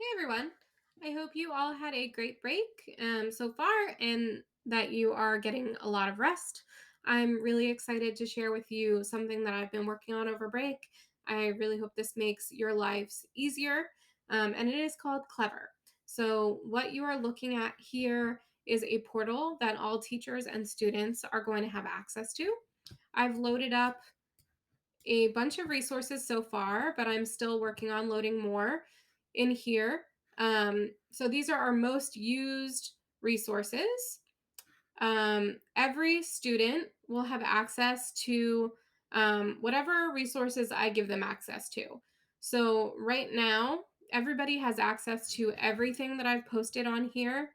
Hey everyone. I hope you all had a great break so far and that you are getting a lot of rest. I'm really excited to share with you something that I've been working on over break. I really hope this makes your lives easier, and it is called Clever. So, what you are looking at here is a portal that all teachers and students are going to have access to. I've loaded up a bunch of resources so far, but I'm still working on loading more in here. So these are our most used resources. Every student will have access to whatever resources I give them access to. So right now, everybody has access to everything that I've posted on here.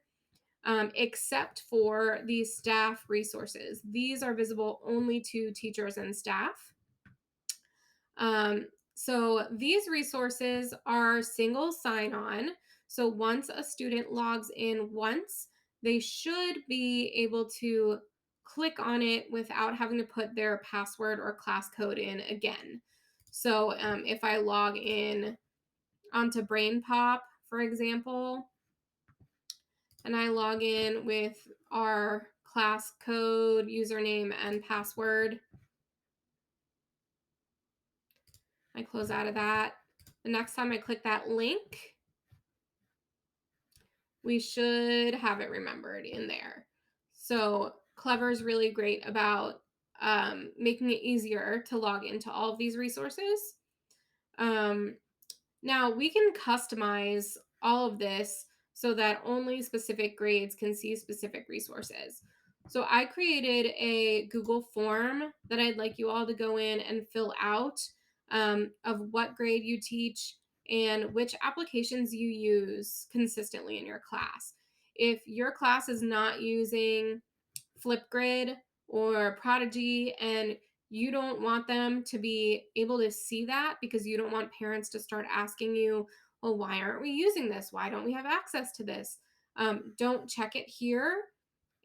Except for these staff resources. These are visible only to teachers and staff. So these resources are single sign-on. So once a student logs in once, they should be able to click on it without having to put their password or class code in again. So if I log in onto BrainPop, for example, and I log in with our class code, username, and password, I close out of that. The next time I click that link, we should have it remembered in there. So Clever is really great about making it easier to log into all of these resources. Um, Now we can customize all of this so that only specific grades can see specific resources. So I created a Google form that I'd like you all to go in and fill out of what grade you teach and which applications you use consistently in your class. If your class is not using Flipgrid or Prodigy and you don't want them to be able to see that because you don't want parents to start asking you, well, why aren't we using this? Why don't we have access to this? Don't check it here.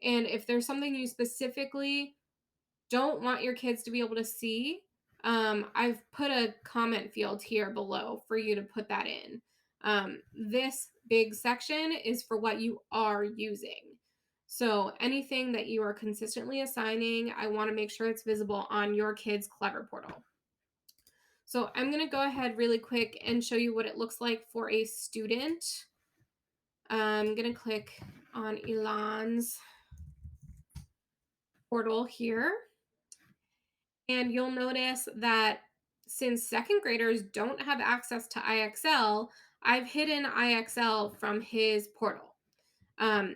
And if there's something you specifically don't want your kids to be able to see, I've put a comment field here below for you to put that in. This big section is for what you are using. So anything that you are consistently assigning, I want to make sure it's visible on your kids' Clever portal. So I'm going to go ahead really quick and show you what it looks like for a student. I'm going to click on Elon's portal here. And you'll notice that since second graders don't have access to IXL, I've hidden IXL from his portal. Um,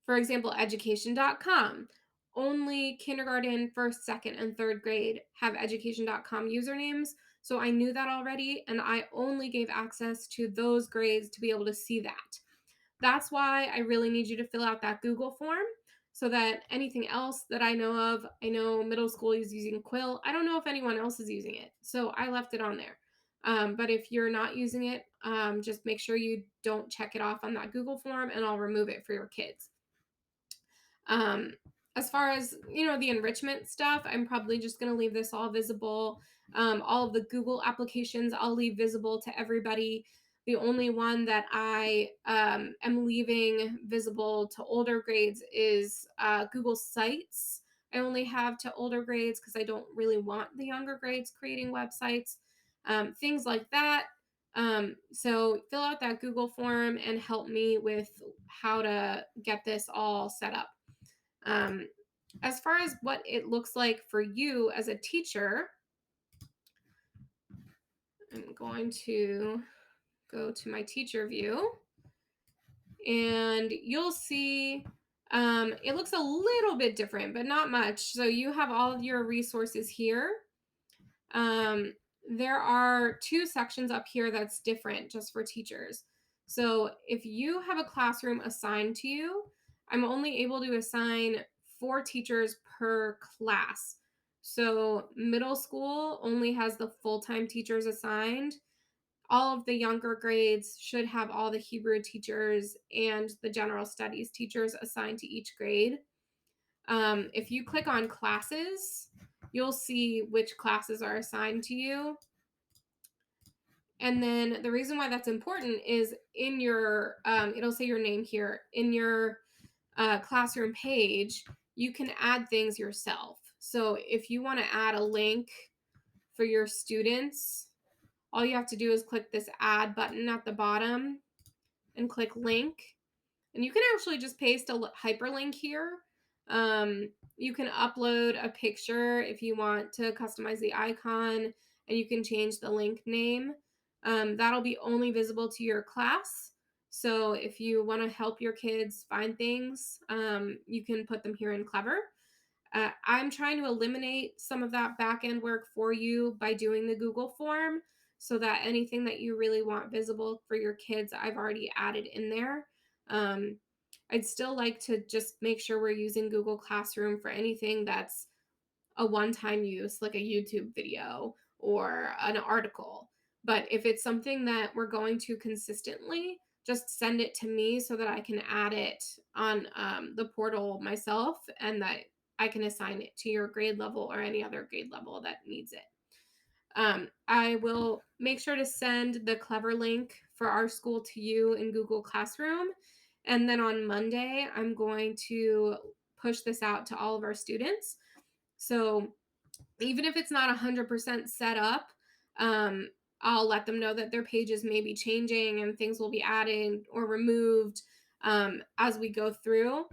for example, education.com. Only kindergarten, first, second, and third grade have education.com usernames. So I knew that already, and I only gave access to those grades to be able to see that. That's why I really need you to fill out that Google form so that anything else that I know of, I know middle school is using Quill. I don't know if anyone else is using it, so I left it on there. But if you're not using it, just make sure you don't check it off on that Google form, and I'll remove it for your kids. Um, as far as the enrichment stuff, I'm probably just going to leave this all visible. All of the Google applications I'll leave visible to everybody. The only one that I am leaving visible to older grades is Google Sites. I only have to older grades because I don't really want the younger grades creating websites, things like that. So fill out that Google form and help me with how to get this all set up. Um, as far as what it looks like for you as a teacher, I'm going to go to my teacher view and you'll see it looks a little bit different, but not much. So you have all of your resources here. There are two sections up here that's different just for teachers. So if you have a classroom assigned to you, I'm only able to assign 4 teachers per class. So middle school only has the full-time teachers assigned. All of the younger grades should have all the Hebrew teachers and the general studies teachers assigned to each grade. If you click on classes, you'll see which classes are assigned to you. And then the reason why that's important is in your, it'll say your name here in your classroom page, you can add things yourself. So if you want to add a link for your students, all you have to do is click this add button at the bottom and click link. And you can actually just paste a hyperlink here. You can upload a picture if you want to customize the icon, and you can change the link name. That'll be only visible to your class. So if you want to help your kids find things, you can put them here in Clever. I'm trying to eliminate some of that back end work for you by doing the Google form so that anything that you really want visible for your kids, I've already added in there. Um, I'd still like to just make sure we're using Google Classroom for anything that's a one time use, like a YouTube video or an article. But if it's something that we're going to consistently, just send it to me so that I can add it on the portal myself, and that I can assign it to your grade level or any other grade level that needs it. I will make sure to send the Clever link for our school to you in Google Classroom. And then on Monday, I'm going to push this out to all of our students. So even if it's not 100% set up, um, I'll let them know that their pages may be changing and things will be added or removed as we go through.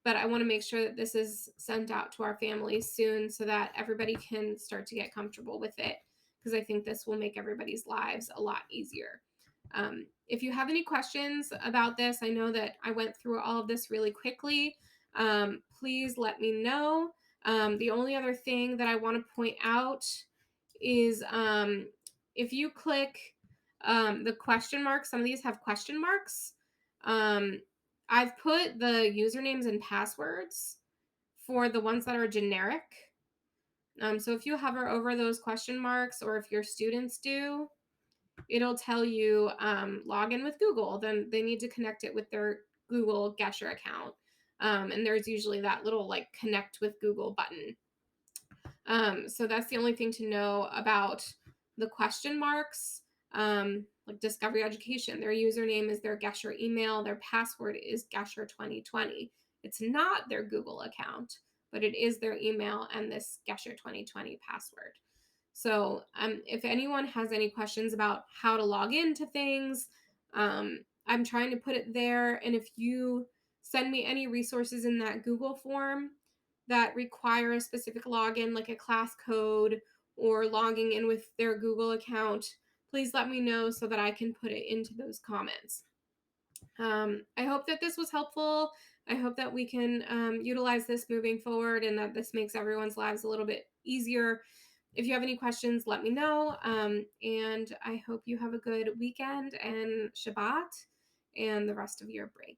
But I want to make sure that this is sent out to our families soon so that everybody can start to get comfortable with it, because I think this will make everybody's lives a lot easier. If you have any questions about this, I know that I went through all of this really quickly. Please let me know. The only other thing that I want to point out is if you click the question mark, some of these have question marks. Um, I've put the usernames and passwords for the ones that are generic. So if you hover over those question marks, or if your students do, it'll tell you log in with Google. Then they need to connect it with their Google Gesher account. And there's usually that little like connect with Google button. So that's the only thing to know about the question marks. Like Discovery Education, their username is their Gesher email, their password is Gesher 2020. It's not their Google account, but it is their email and this Gesher 2020 password. So if anyone has any questions about how to log into things, I'm trying to put it there. And if you send me any resources in that Google form that require a specific login, like a class code or logging in with their Google account, please let me know so that I can put it into those comments. I hope that this was helpful. I hope that we can utilize this moving forward and that this makes everyone's lives a little bit easier. If you have any questions, let me know. And I hope you have a good weekend and Shabbat and the rest of your break.